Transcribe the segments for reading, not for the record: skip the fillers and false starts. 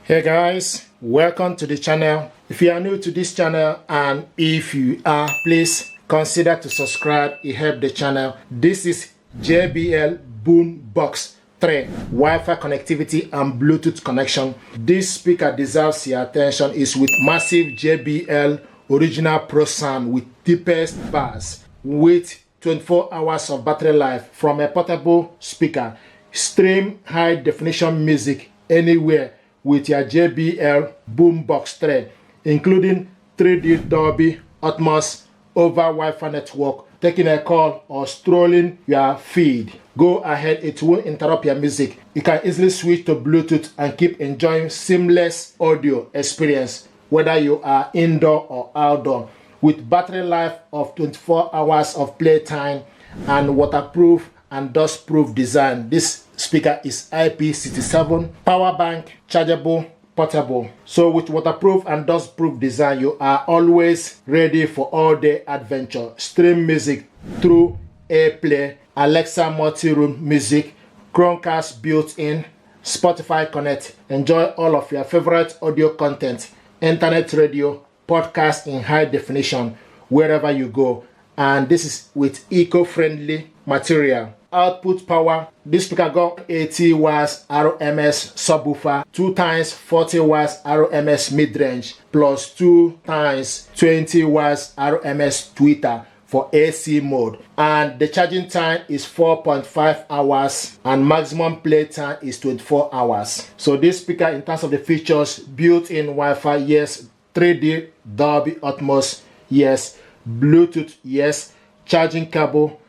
Hey guys, welcome to the channel. If you are new to this channel and if you are, please consider to subscribe. It helps the channel. This is JBL BOOMBOX 3 Wi-Fi connectivity and Bluetooth connection. This speaker deserves your attention. It's with massive JBL original Pro sound with deepest bass with 24 hours of battery life from a portable speaker. Stream high definition music anywhere with your JBL BOOMBOX 3, including 3D Dolby Atmos over Wi-Fi network, taking a call or strolling your feed. Go ahead, it won't interrupt your music. You can easily switch to Bluetooth and keep enjoying seamless audio experience, whether you are indoor or outdoor. With battery life of 24 hours of playtime and waterproof and dust-proof design, this speaker is IP67, power bank, chargeable, portable. So with waterproof and dust-proof design, you are always ready for all-day adventure. Stream music through AirPlay, Alexa multi-room music, Chromecast built-in, Spotify Connect. Enjoy all of your favorite audio content, internet radio, podcast in high definition wherever you go. And this is with eco-friendly material. Output power, this speaker got 80 watts RMS subwoofer, 2 times 40 watts RMS mid-range, plus 2 times 20 watts RMS tweeter for AC mode. And the charging time is 4.5 hours and maximum play time is 24 hours. So this speaker, in terms of the features, built-in Wi-Fi, yes. 3D Dolby Atmos, yes. Bluetooth, yes. Charging cable,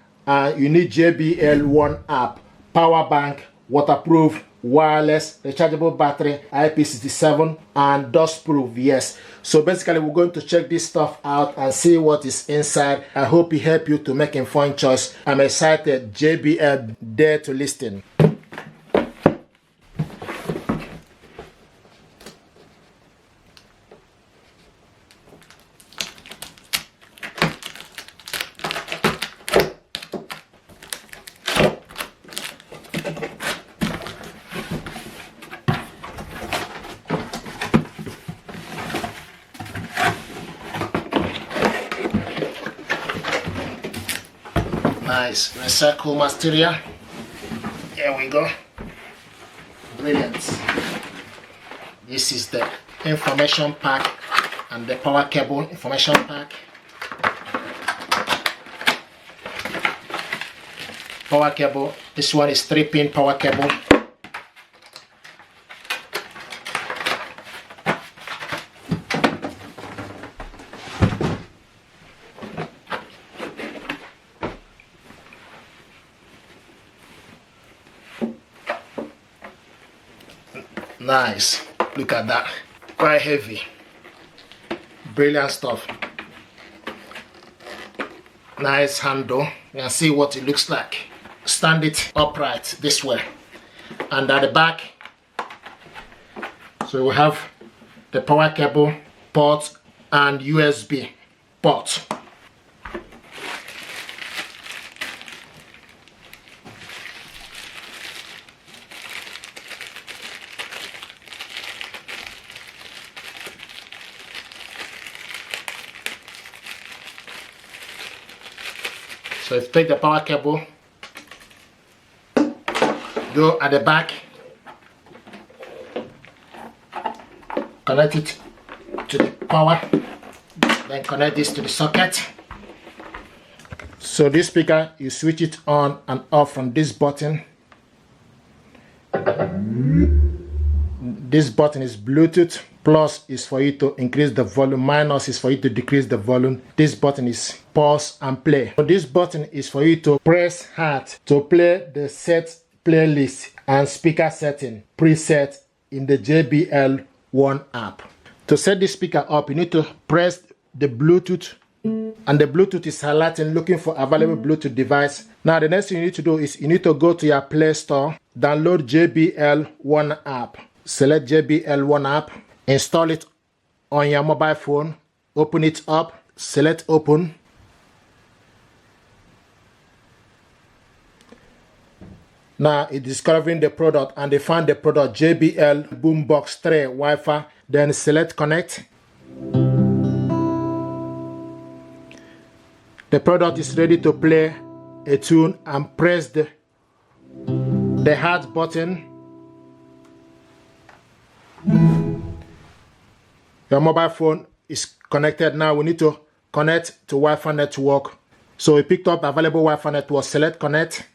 you need JBL One app, power bank, waterproof, wireless, rechargeable battery, IP67, and dustproof, yes. So basically, we're going to check this stuff out and see what is inside. I hope it helps you to make an informed choice. I'm excited. JBL, dare to listen. Nice recycle material. Here we go. Brilliant. This is the information pack and the power cable information pack. Power cable. This one is 3-pin power cable. Nice, look at that, quite heavy, brilliant stuff. Nice handle, you can see what it looks like. Stand it upright this way, and at the back, so we have the power cable port and USB port. So if you take the power cable, go at the back, connect it to the power, then connect this to the socket. So this speaker, you switch it on and off from this button. This button is Bluetooth. Plus is for you to increase the volume, minus is for you to decrease the volume. This button is pause and play. So this button is for you to press hard to play the set playlist and speaker setting preset in the JBL One app. To set this speaker up, you need to press the Bluetooth, and the Bluetooth is highlighting looking for available Bluetooth device. Now the next thing you need to do is you need to go to your Play Store, download JBL One app, select JBL One app, install it on your mobile phone, open it up, select open. Now it's discovering the product, and they found the product JBL BOOMBOX 3 Wi-Fi. Then select connect. The product is ready to play a tune, and press the heart button. Your mobile phone is connected. Now we need to connect to Wi-Fi network. So we picked up available Wi-Fi network, select connect.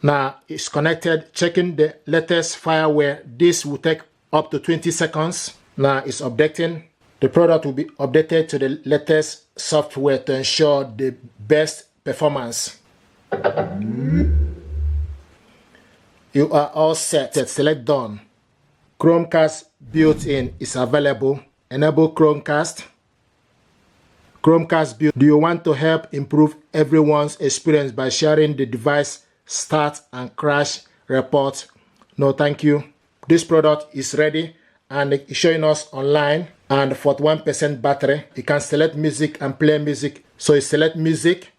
Now it's connected, checking the latest firmware. This will take up to 20 seconds. Now it's updating. The product will be updated to the latest software to ensure the best performance. You are all set. Select done. Chromecast built-in is available. Enable Chromecast. Chromecast built. Do you want to help improve everyone's experience by sharing the device start and crash report? No, thank you. This product is ready and it's showing us online, and 41% battery. You can select music and play music. So you select music.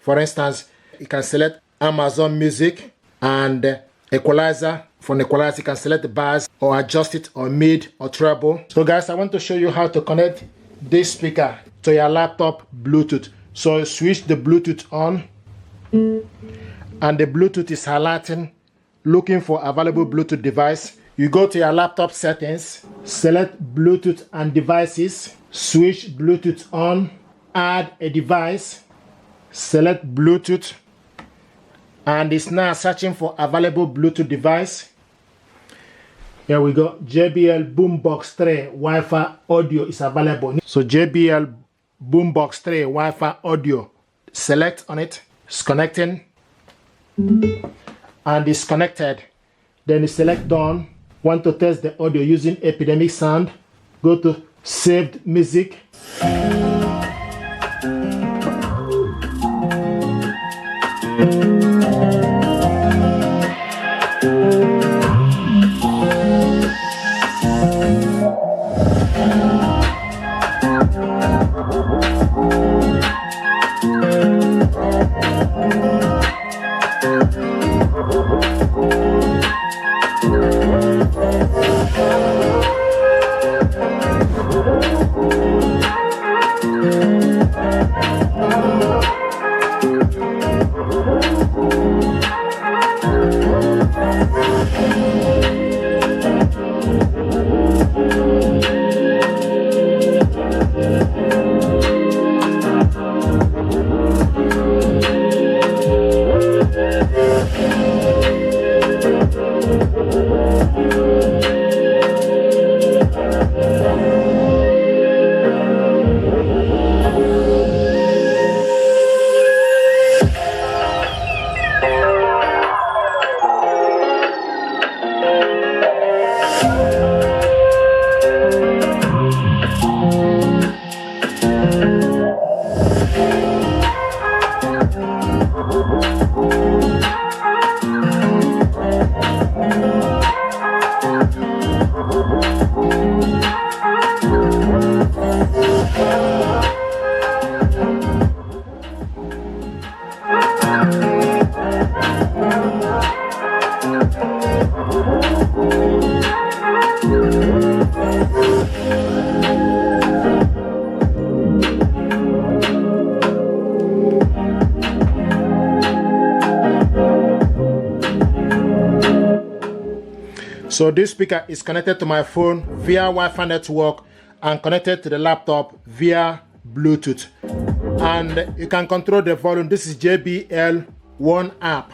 For instance, you can select Amazon Music, and equalizer. From equalizer, you can select the bars or adjust it on mid or treble. So guys, I want to show you how to connect this speaker to your laptop Bluetooth. So switch the Bluetooth on, and the Bluetooth is highlighting, looking for available Bluetooth device. You go to your laptop settings, select Bluetooth and devices, switch Bluetooth on, add a device, select Bluetooth, and it's now searching for available Bluetooth device. Here we go. JBL BOOMBOX 3 Wi-Fi audio is available. So JBL BOOMBOX 3 Wi-Fi audio, select on it. It's connecting, and it's connected. Then you select done. Want to test the audio using Epidemic Sound? Go to saved music. So this speaker is connected to my phone via Wi-Fi network and connected to the laptop via Bluetooth. And you can control the volume. This is JBL One app.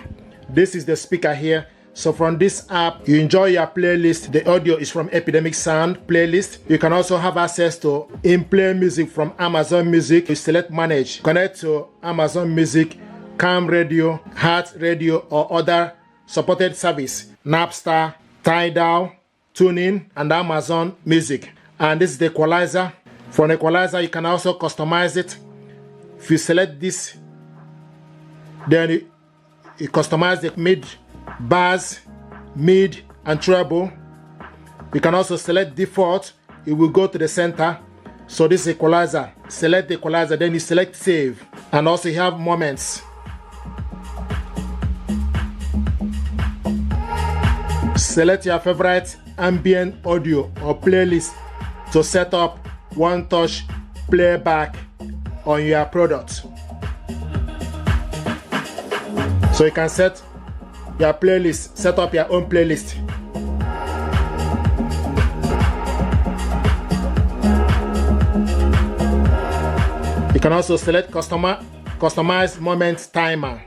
This is the speaker here. So from this app, you enjoy your playlist. The audio is from Epidemic Sound playlist. You can also have access to in-play music from Amazon Music. You select manage. Connect to Amazon Music, Cam Radio, Heart Radio, or other supported service. Napster, Tidal, TuneIn, and Amazon Music. And this is the equalizer. From equalizer, you can also customize it. If you select this, then you customize the mid, bass, mid, and treble. You can also select default. It will go to the center. So this is equalizer. Select the equalizer, then you select save. And also you have moments. Select your favorite ambient audio or playlist to set up one-touch playback on your product. So you can set your playlist, set up your own playlist. You can also select customize moment timer.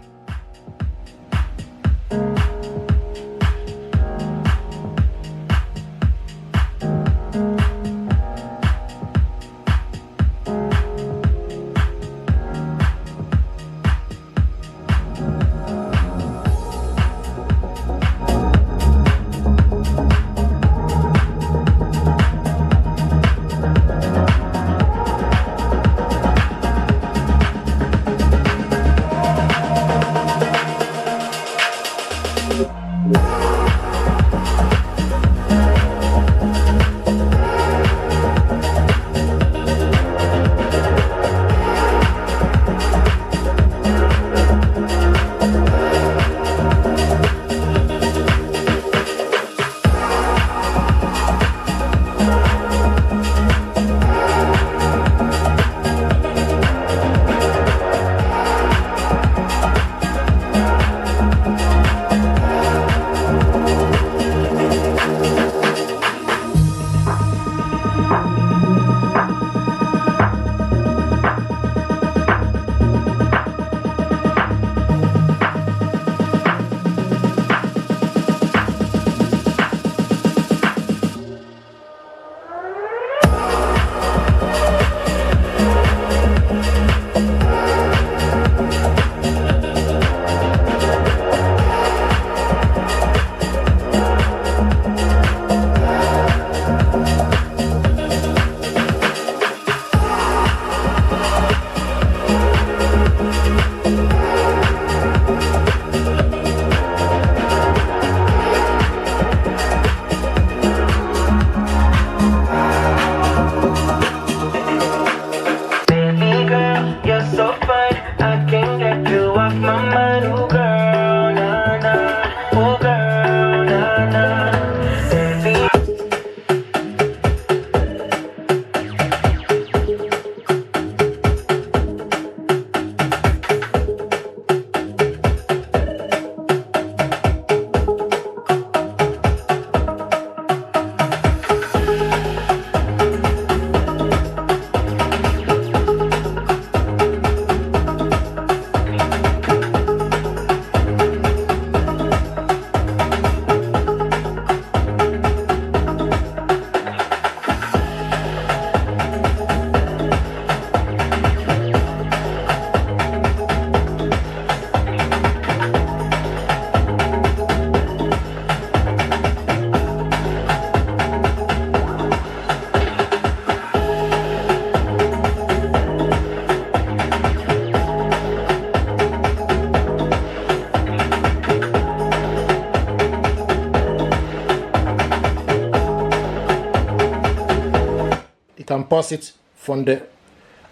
You can pause it from the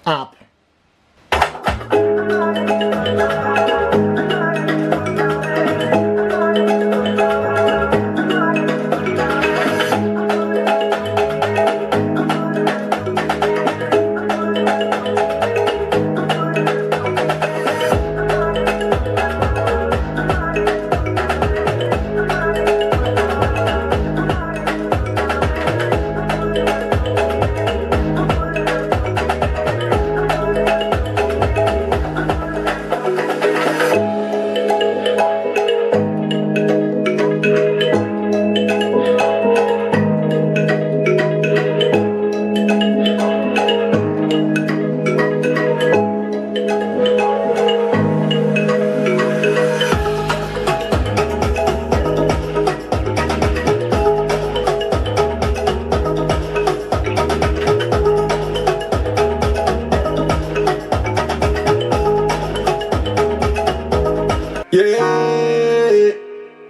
app.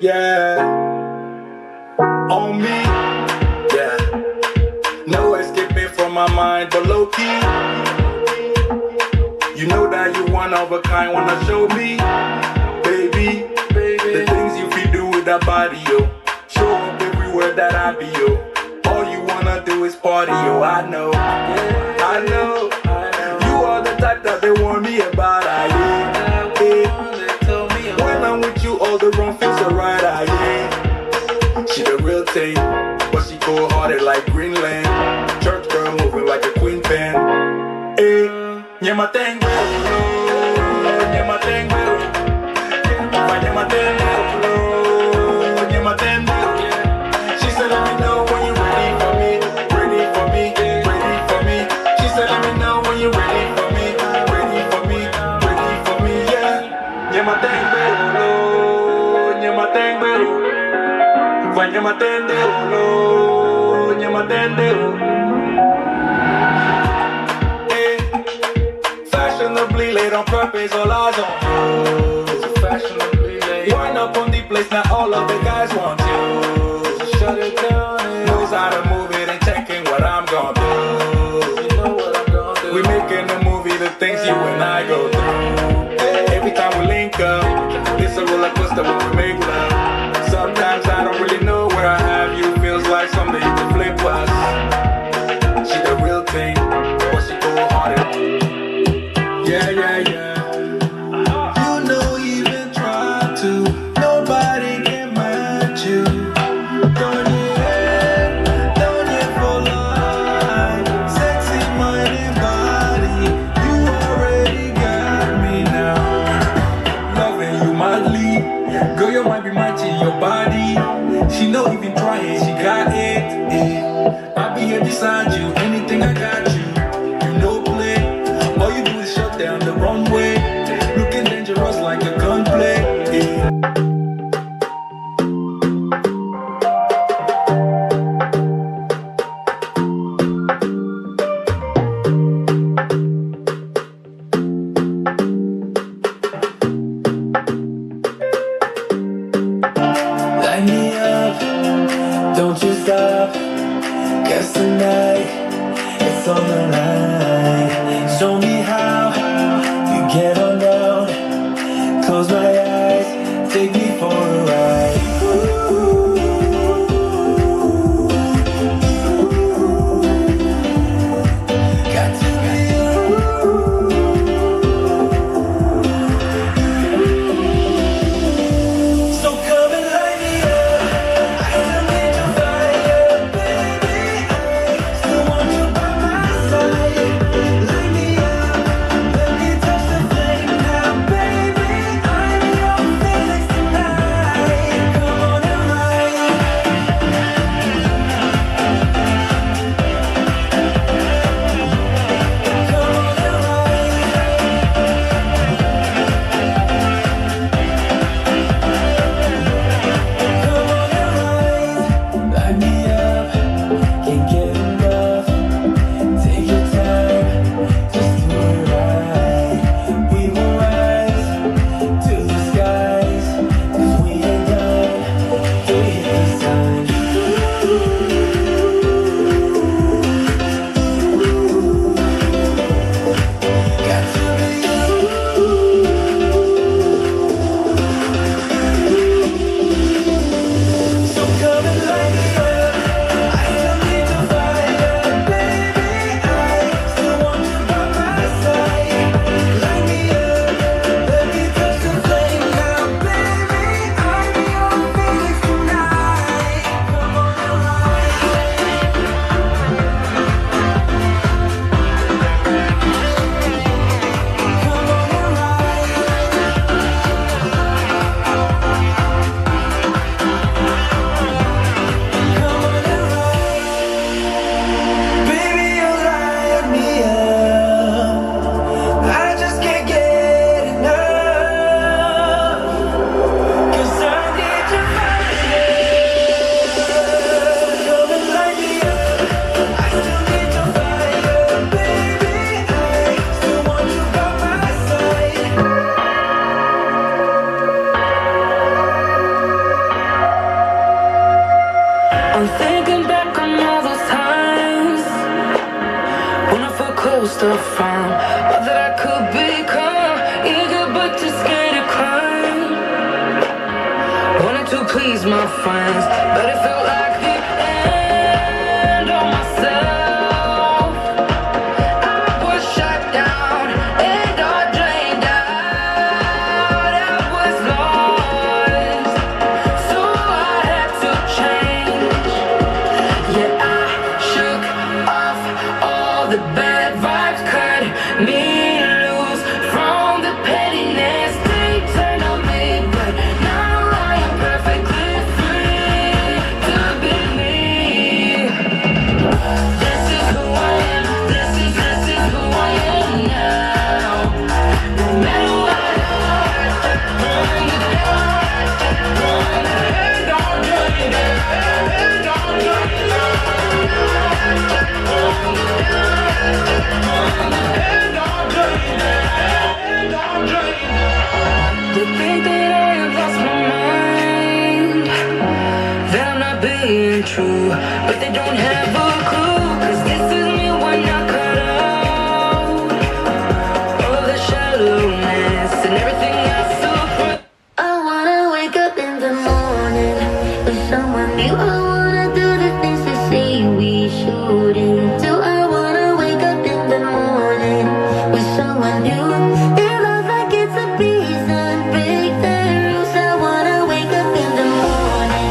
Yeah, on me, yeah. No escaping from my mind, but low key. You know that you one of a kind, wanna show me, baby, the things you feel do with that body, yo. Show up anywhere that I be, yo. All you wanna do is party, yo. I know, I know. You are the type that they warn me about, yeah. When I'm with you, all the wrong feels alright, yeah. She the real thing, but she cold-hearted like Greenland. Church girl moving like a queen fan. Hey, yeah, my thing, yeah, my thing, yeah, my thing, yeah, my thing. She said, let me know when you're ready for me, ready for me, ready for me. She said, let me know when you're ready for me, ready for me, ready for me, yeah. Yeah, my thing, yeah, my thing, yeah, my thing, yeah, my thing. Fashionably late on purpose, all eyes on you. Fashionably late. Wind up on the place, now all of the guys want you. Shut it down. Knows how to move it and checking what I'm gonna do. You know what I'm gonna do. We making a movie, the things you and I go through. Every time we link up, it's a roller coaster when we make love. Sometimes I don't really know where I have you. Feels like someday you can flip us. She the real thing, but she cold-hearted. Yeah, yeah, yeah. You know, even try to, nobody can match you. Don't you for life. Sexy mind and body, you already got me now. Loving you madly, girl, you might be matching your body. She know even trying, she got it. I'll be here beside you, anything I got you. You know play, all you do is shut down the runway, looking dangerous like a gunplay. Light me up, don't you stop, 'cause tonight it's on the line. Show me how you get on down. Close my eyes, take me for a ride. Got to be so come and light me up. I don't need your fire, baby. I still want you by my side. Light me up, let me touch the flame now, baby. I'm your Felix tonight. Come on and ride. Come on and ride. Light me up, can't get enough. Take your time, just do it right. We will rise to the skies, 'cause we ain't done till we hit the sun. Got to be you. So come and light me up. I don't need your fire, baby. I still want you by my side. Light me up, let me touch the flame now, baby. I'm your Felix tonight. Come on and ride. Come on and ride. Come on and ride. Baby, you light me up. I just can't get enough. 'Cause I need your fire. Come and light me up. I still need your fire, baby. I still want you by my side. I'm thinking back on all those times when I felt close to find all that I could become. Eager but too scared to climb. Wanted to please my friends, but it felt like the true, but they don't have a clue. 'Cause this is me when I cut out all the shallowness and everything I suffer. I wanna wake up in the morning with someone new. I wanna do the things they say we shouldn't do. I wanna wake up in the morning with someone new. It looks like it's a reason, break the rules. I wanna wake up in the morning.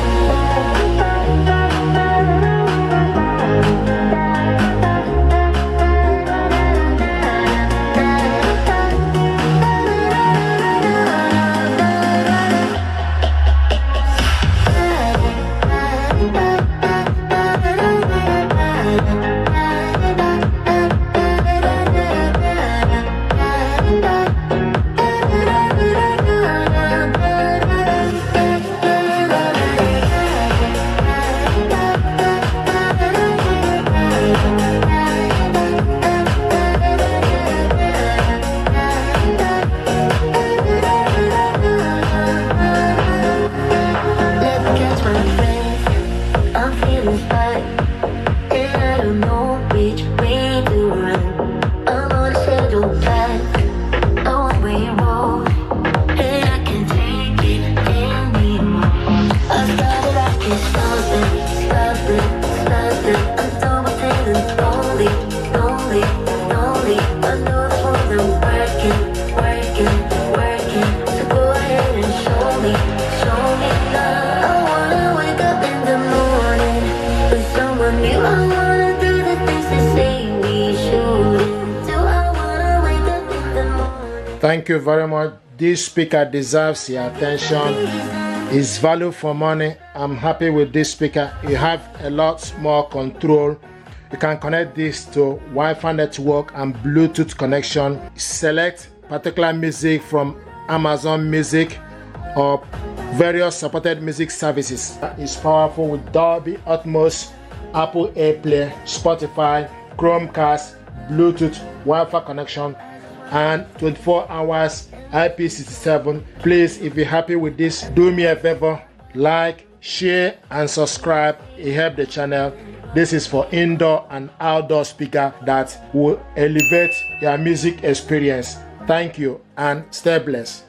I'm feeling fine, and I don't know which way to run. I'm on a schedule path, a one-way road, and I can't take it anymore. I started asking stop it. I'm done with feeling lonely. I know the ones I'm working. So go ahead and show me now. I wanna wake up in the morning with someone new. I wanna do the things they say we shouldn't do. I wanna wake up in the morning. Thank you very much. This speaker deserves your attention. It's value for money. I'm happy with this speaker. You have a lot more control. You can connect this to Wi-Fi network and Bluetooth connection. Select particular music from Amazon Music or various supported music services. It's powerful with Dolby Atmos, Apple AirPlay, Spotify, Chromecast, Bluetooth, Wi-Fi connection, and 24 hours IP67. Please, if you're happy with this, do me a favor, like, share, and subscribe. It helps the channel. This is for indoor and outdoor speaker that will elevate your music experience. Thank you and stay blessed.